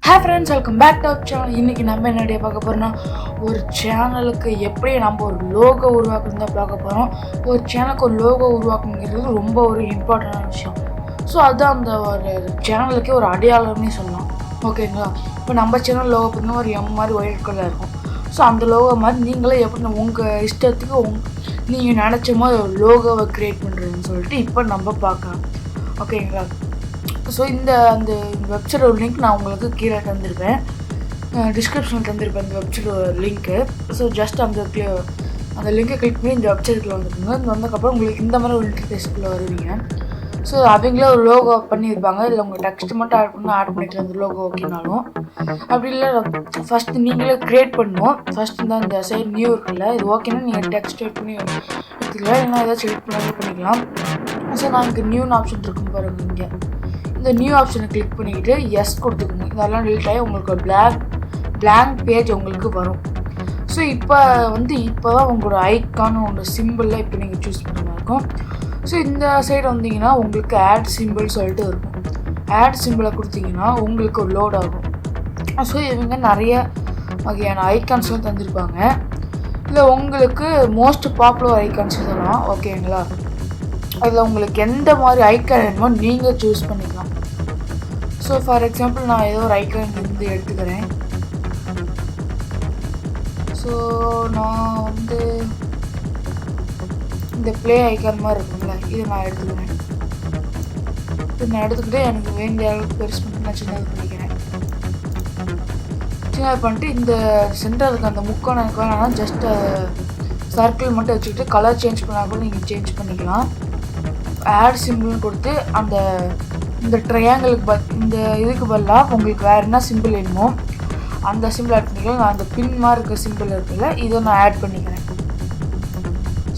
Hi friends, welcome back to our channel. இன்னைக்கு நம்ம என்ன வீடியோ பார்க்க போறோம்னா ஒரு சேனலுக்கு எப்படி நம்ம ஒரு லோகோ உருவாக்குறத பார்க்க போறோம். ஒரு சேனலுக்கு ஒரு லோகோ உருவாக்குங்கிறது ரொம்ப ஒரு இம்பார்ட்டன்டான விஷயம். ஸோ அதுதான் அந்த ஒரு சேனலுக்கே ஒரு அடையாளம்னே சொல்லலாம். ஓகேங்களா? இப்போ நம்ம சேனல் லோகோ பார்த்தீங்கன்னா ஒரு எம் மாதிரி ஒயிட் கலர் இருக்கும். ஸோ அந்த லோகோ மாதிரி நீங்களே எப்படி உங்கள் இஷ்டத்துக்கு நீங்கள் நினச்ச மாதிரி ஒரு லோகோவை க்ரியேட் பண்ணுறதுன்னு சொல்லிட்டு இப்போ நம்ம பார்க்கலாம். ஓகேங்களா? ஸோ அந்த வெப்சைட்டோட லிங்க் நான் உங்களுக்கு கீழே தந்திருப்பேன், டிஸ்கிரிப்ஷனில் தந்திருப்பேன் இந்த வெப்சைட்டோட லிங்க்கு. ஸோ ஜஸ்ட் அந்த லிங்கை கிளிக் பண்ணி இந்த வெப்சைட்டுக்குள்ளே வந்துருங்க. வந்ததுக்கப்புறம் உங்களுக்கு இந்த மாதிரி ஒரு இன்டர்ஃபேஸ்க்குள்ளே வருவீங்க. ஸோ அவங்களே ஒரு லோகோ பண்ணியிருப்பாங்க. இல்லை உங்கள் டெக்ஸ்ட் மட்டும் ஆட் பண்ணிக்கலாம் அந்த லோகோ ஓகேனாலும். அப்படி இல்லை ஃபஸ்ட்டு நீங்களே க்ரியேட் பண்ணணும். ஃபஸ்ட் இந்த சைடு நியூ இருக்குல்ல, இது ஓகேன்னா நீங்கள் டெக்ஸ்ட் எட் பண்ணி எடுத்துக்கலாம், இல்லைன்னா ஏதாச்சும் எடிட் பண்ணாலும் பண்ணிக்கலாம். ஸோ நான் இங்கே நியூன்னு ஆப்ஷன் இருக்கும் பாருங்கள். இங்கே இந்த நியூ ஆப்ஷனை கிளிக் பண்ணிக்கிட்டு எஸ் கொடுத்துக்கோங்க. இதெல்லாம் டெலிட் ஆகி உங்களுக்கு ஒரு பிளாங்க் பேஜ் உங்களுக்கு வரும். ஸோ இப்போ தான் உங்களோட ஐக்கான உங்களோட சிம்பிளில் இப்போ நீங்கள் சூஸ் பண்ணுற மாதிரி இருக்கும். ஸோ இந்த சைடு வந்தீங்கன்னா உங்களுக்கு ஆட் சிம்பிள் சொல்லிட்டு இருக்கும். ஆட் சிம்பிளை கொடுத்தீங்கன்னா உங்களுக்கு ஒரு லோட் ஆகும். ஸோ இவங்க நிறைய வகையான ஐக்கான்ஸ்லாம் தந்திருப்பாங்க. இல்லை உங்களுக்கு மோஸ்ட் பாப்புலர் ஐக்கான்ஸ் இதெல்லாம் ஓகேங்களா. அதில் உங்களுக்கு எந்த மாதிரி ஐக்கான் வேணுமோ நீங்கள் சூஸ் பண்ணிக்கலாம். ஸோ ஃபார் எக்ஸாம்பிள் நான் ஏதோ ஒரு ஐக்கான் எடுத்துக்கிறேன். ஸோ நான் இந்த ப்ளே ஐக்கான் மாதிரி இருக்கும்ல, இதை நான் எடுத்துக்கிறேன். இது நான் எடுத்துக்கிட்டு எனக்கு வேண்டிய அளவுக்கு பெருசு பண்ணிட்டு நான் சின்னது பண்ணிக்கிறேன். சின்னது பண்ணிட்டு இந்த சென்டருக்கு அந்த முக்கோணம் எனக்கு வேணாம்னா ஜஸ்ட் சர்க்கிள் மட்டும் வச்சுக்கிட்டு கலர் சேஞ்ச் பண்ணால் கூட நீங்கள் சேஞ்ச் பண்ணிக்கலாம். ஆட் சிம்பிள்னு கொடுத்து இந்த ட்ரையாங்கிளுக்கு இந்த இதுக்கு பதிலாக உங்களுக்கு வேறு என்ன சிம்பிள் வேணுமோ அந்த சிம்பிள் ஆட் பண்ணிக்கலாம். நான் அந்த பின் மாதிரி இருக்கிற சிம்பிள் இருக்குல்ல, இதை நான் ஆட் பண்ணிக்கிறேன்.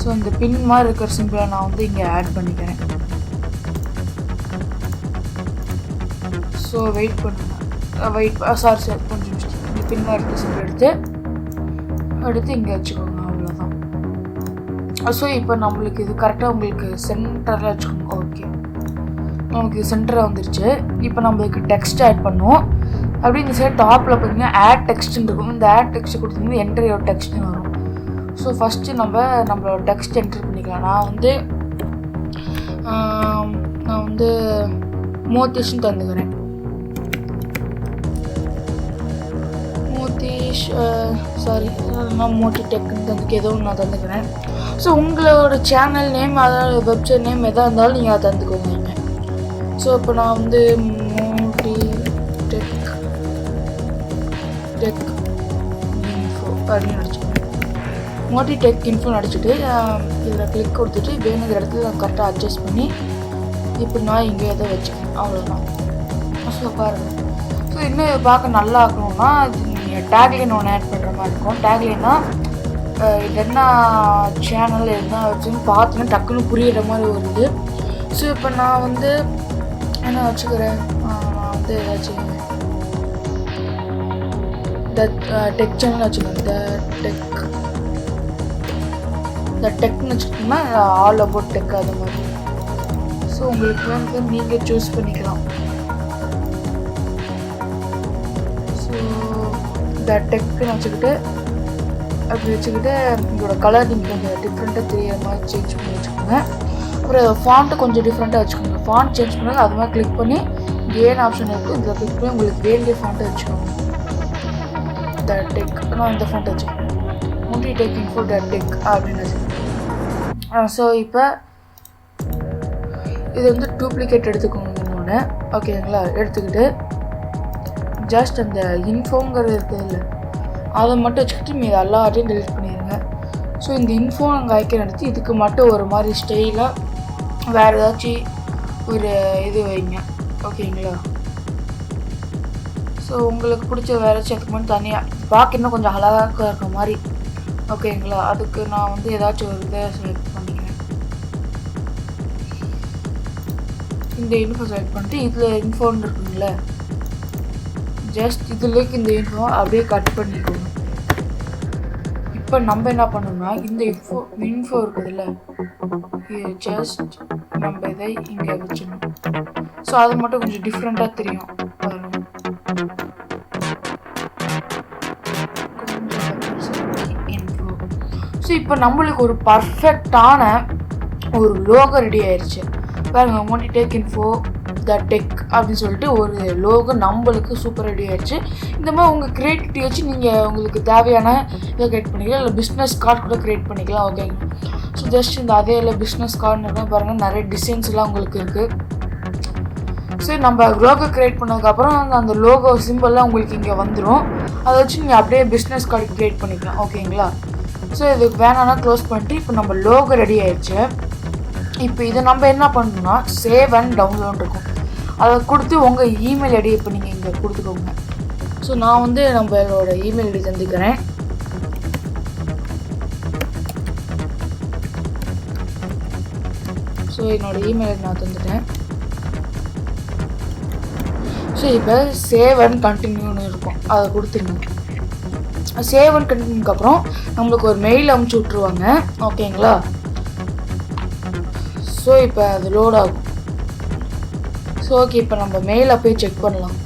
ஸோ இந்த பின் மாதிரி இருக்கிற சிம்பிளை நான் இங்கே ஆட் பண்ணிக்கிறேன். ஸோ வெயிட் பண்ணுங்கள், சாரி கொஞ்சம் மிஸ்டேக். இந்த பின் மாதிரி இருக்கிற சிம்பிள் எடுத்து இங்கே வச்சுக்கோங்க. அவ்வளோதான். ஸோ இப்போ நம்மளுக்கு இது கரெக்டாக உங்களுக்கு சென்டரில் வச்சுக்கோங்க. ஓகே, நமக்கு இது சென்டராக வந்துருச்சு. இப்போ நம்மளுக்கு டெக்ஸ்ட் ஆட் பண்ணுவோம். அப்படி இந்த சைடு டாப்பில் பார்த்தீங்கன்னா ஆட் டெக்ஸ்ட்னு இருக்கும். இந்த ஆட் டெக்ஸ்ட் கொடுத்தீங்கன்னா என்ட்ரி யோர் டெக்ஸ்ட்னு வரும். ஸோ ஃபஸ்ட்டு நம்மளோட டெக்ஸ்ட் என்ட்ரி பண்ணிக்கலாம். நான் மோதிஷ்ன்னு தந்துக்கிறேன். நான் மோட்டி டெக்னு தந்துக்கு ஏதோ ஒன்று நான் தந்துக்கிறேன். ஸோ உங்களோட சேனல் நேம் அதாவது வெப்சைட் நேம் எதாக இருந்தாலும் நீங்கள் அதை தந்துக்கோங்க. ஸோ இப்போ நான் மோட்டி டெக் இன்ஃபோ அப்படின்னு அடிச்சுக்கோங்க. மோட்டி டெக் இன்ஃபோன்னு அடிச்சுட்டு இதில் கிளிக் கொடுத்துட்டு வேணுங்கிற இடத்துல நான் கரெக்டாக அட்ஜஸ்ட் பண்ணி இப்போ நான் இங்கே எதை வச்சுக்கேன். அவ்வளோதான். ஸோ பாருங்கள். ஸோ இன்னும் இதை பார்க்க நல்லா இருக்கணும்னா நீங்கள் டேக்லைன் ஒன்று ஆட் பண்ணுற மாதிரி இருக்கும். டேக்லைன்னா இது என்ன சேனல் என்ன வச்சுன்னு பார்த்துன்னு டக்குன்னு புரியிற மாதிரி வருது. ஸோ இப்போ நான் என்ன வச்சுக்கிறேன், நான் ஏதாச்சும் டெக் சேனல் வச்சுக்கிறேன். இந்த டெக்னு வச்சுக்கிட்டோம்னா ஆல் அபவுட் டெக் அது மாதிரி. ஸோ உங்களுக்கு நீங்கள் சூஸ் பண்ணிக்கலாம். ஸோ இந்த டெக்குன்னு வச்சுக்கிட்டு அப்படி வச்சுக்கிட்டு உங்களோட கலர் நீங்கள் கொஞ்சம் டிஃப்ரெண்ட்டாக தெரியிற மாதிரி சேஞ்ச் பண்ணி வச்சுக்கோங்க. அப்புறம் ஃபாண்ட்டு கொஞ்சம் டிஃப்ரெண்ட்டாக வச்சுக்கோங்க. ஃபாண்ட் சேஞ்ச் பண்ணால் அது மாதிரி கிளிக் பண்ணி கேன் ஆப்ஷன் இருக்குது, இதில் கிளிக் பண்ணி உங்களுக்கு வேண்டிய ஃபாண்ட்டை வச்சுக்கோங்க. த டெக் நான் இந்த ஃபாண்ட்டை வச்சுக்கோங்க. மோட்டி டெக் இன்ஃபோ த டெக் அப்படின்னு வச்சுக்கோங்க. ஸோ இப்போ இது டூப்ளிகேட் எடுத்துக்கோங்க இன்னொன்று. ஓகேங்களா? எடுத்துக்கிட்டு ஜஸ்ட் அந்த இன்ஃபோங்கிறது இருக்குது இல்லை, அதை மட்டும் வச்சுக்கிட்டு மீது எல்லாத்தையும் டெலிட் பண்ணிடுங்க. ஸோ இந்த இன்ஃபோ நாங்கள் ஐக்கன் எடுத்து இதுக்கு மட்டும் ஒரு மாதிரி ஸ்டைலாக வேறு ஏதாச்சும் ஒரு இது வைங்க. ஓகேங்களா? ஸோ உங்களுக்கு பிடிச்ச வேறு ஏதாச்சும் அதுக்கு மட்டும் தனியாக பார்க்க இன்னும் கொஞ்சம் அழகாக இருக்கிற மாதிரி. ஓகேங்களா? அதுக்கு நான் ஏதாச்சும் ஒரு இதை செலக்ட் பண்ணிக்கிறேன். இந்த இன்ஃபோ செலக்ட் பண்ணிட்டு இதில் இன்ஃபோன்னு இருக்குங்களே, ஜஸ்ட் இதுலேக்கு இந்த இன்ஃபோ அப்படியே கட் பண்ணிக்கோங்க. இப்போ நம்ம என்ன பண்ணணும்னா இந்த இன்ஃபோ இருக்குதுல்ல, ஜஸ்ட் நம்ம இதை இங்கே வச்சிடணும். ஸோ அது மட்டும் கொஞ்சம் டிஃப்ரெண்ட்டாக தெரியும் பாருங்கள். இப்போ நம்மளுக்கு ஒரு பர்ஃபெக்டான ஒரு லோகோ ரெடி ஆயிடுச்சு பாருங்கள். மோட்டி டெக் இன்ஃபோ த டெக் அப்படின்னு சொல்லிட்டு ஒரு லோகோ நம்மளுக்கு சூப்பர் ரெடி ஆயிடுச்சு. இந்த மாதிரி உங்கள் க்ரியேட்டிவிட்டி வச்சு நீங்கள் உங்களுக்கு தேவையான இதை க்ரியேட் பண்ணிக்கலாம், இல்லை பிஸ்னஸ் கார்டு கூட க்ரியேட் பண்ணிக்கலாம். ஓகேங்க. ஸோ ஜஸ்ட் இந்த அதே இல்லை பிஸ்னஸ் கார்டுன்னு பாருங்கள், நிறைய டிசைன்ஸ்லாம் உங்களுக்கு இருக்குது. ஸோ நம்ம லோகோ க்ரியேட் பண்ணதுக்கப்புறம் அந்த லோகோ சிம்பிள்லாம் உங்களுக்கு இங்கே வந்துடும். அதை வச்சு நீங்கள் அப்படியே பிஸ்னஸ் கார்டு க்ரியேட் பண்ணிக்கலாம். ஓகேங்களா. ஸோ இதுக்கு வேணான்னா க்ளோஸ் பண்ணிட்டு இப்போ நம்ம லோகோ ரெடி ஆயிடுச்சு. இப்போ இதை நம்ம என்ன பண்ணணும்னா சேவ் அண்ட் டவுன்லோட் இருக்கும், அதை கொடுத்து உங்கள் இமெயில் ஐடி இப்போ நீங்கள் இங்கே கொடுத்துக்கோங்க. ஸோ நான் வந்து நம்மளோட இமெயில் ஐடி தந்துக்கிறேன். ஸோ என்னோடய இமெயில் ஐடி நான் தந்துட்டேன். ஸோ இப்போ சேவ் அண்ட் கண்டினியூன்னு இருக்கும், அதை கொடுத்துருங்க. சேவ் அண்ட் கண்டினியூக்கு அப்புறம் நம்மளுக்கு ஒரு மெயில் அனுப்பிச்சி விட்ருவாங்க. ஓகேங்களா. ஸோ இப்போ அது லோட் ஆகும். ஸோ ஓகே, இப்போ நம்ம மெயிலை போய் செக் பண்ணலாம்.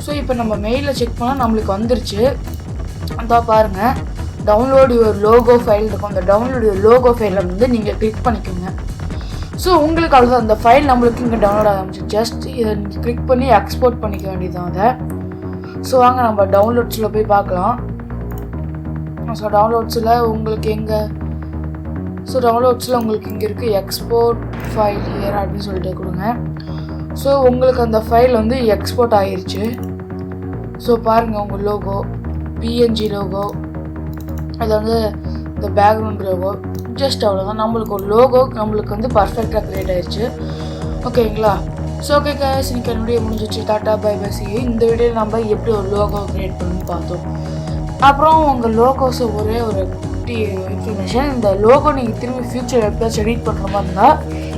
ஸோ இப்போ நம்ம மெயிலில் செக் பண்ணால் நம்மளுக்கு வந்துருச்சு. அதான் பாருங்கள், டவுன்லோட் யுவர் லோகோ ஃபைல் இருக்கும். அந்த டவுன்லோட் யுவர் லோகோ ஃபைலை வந்து நீங்கள் கிளிக் பண்ணிக்கோங்க. ஸோ உங்களுக்கு அவ்வளோதான், அந்த ஃபைல் நம்மளுக்கு இங்கே டவுன்லோட் ஆரம்பிச்சு. ஜஸ்ட் இதை நீங்கள் கிளிக் பண்ணி எக்ஸ்போர்ட் பண்ணிக்க வேண்டியதான் அதை. ஸோ வாங்க நம்ம டவுன்லோட்ஸில் போய் பார்க்கலாம். ஸோ டவுன்லோட்ஸில் உங்களுக்கு எங்கே உங்களுக்கு இங்கே இருக்குது எக்ஸ்போர்ட் ஃபைல் ஹியர் அப்படின்னு சொல்லிட்டு கொடுங்க. ஸோ உங்களுக்கு அந்த ஃபைல் வந்து எக்ஸ்போர்ட் ஆகிருச்சு. ஸோ பாருங்கள், உங்கள் லோகோ பிஎன்ஜி லோகோ, அது வந்து இந்த பேக்ரவுண்ட் லோகோ, ஜஸ்ட் அவ்வளோதான். நம்மளுக்கு ஒரு லோகோ நம்மளுக்கு வந்து பர்ஃபெக்டாக க்ரியேட் ஆயிடுச்சு. ஓகேங்களா. ஸோ ஓகே கைஸ், இன்னைக்கு என்னுடைய முடிஞ்சிச்சு. Tata bye bye, see you. இந்த வீடியோவில் நம்ம எப்படி ஒரு லோகோ க்ரியேட் பண்ணணும்னு பார்த்தோம். அப்புறம் உங்கள் லோகோஸை ஒரே ஒரு இன்ஃபர்மேஷன், இந்த லோகோ நீங்கள் திரும்பி ஃபியூச்சர் எப்போயாச்சும் எடிட் பண்ணுற மாதிரி இருந்தால்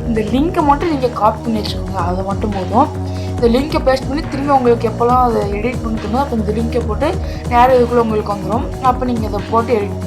இந்த லிங்க்கை மட்டும் நீங்கள் காப்பி பண்ணி வச்சுக்கோங்க, அதை மட்டும் போதும். இந்த லிங்க்கை பேஸ்ட் பண்ணி திரும்பி உங்களுக்கு எப்போல்லாம் அதை எடிட் பண்ணிக்கணும், அப்போ இந்த லிங்க்கை போட்டு நேரம் இதுக்குள்ளே உங்களுக்கு வந்துடும். அப்போ நீங்கள் அதை போட்டு எடிட்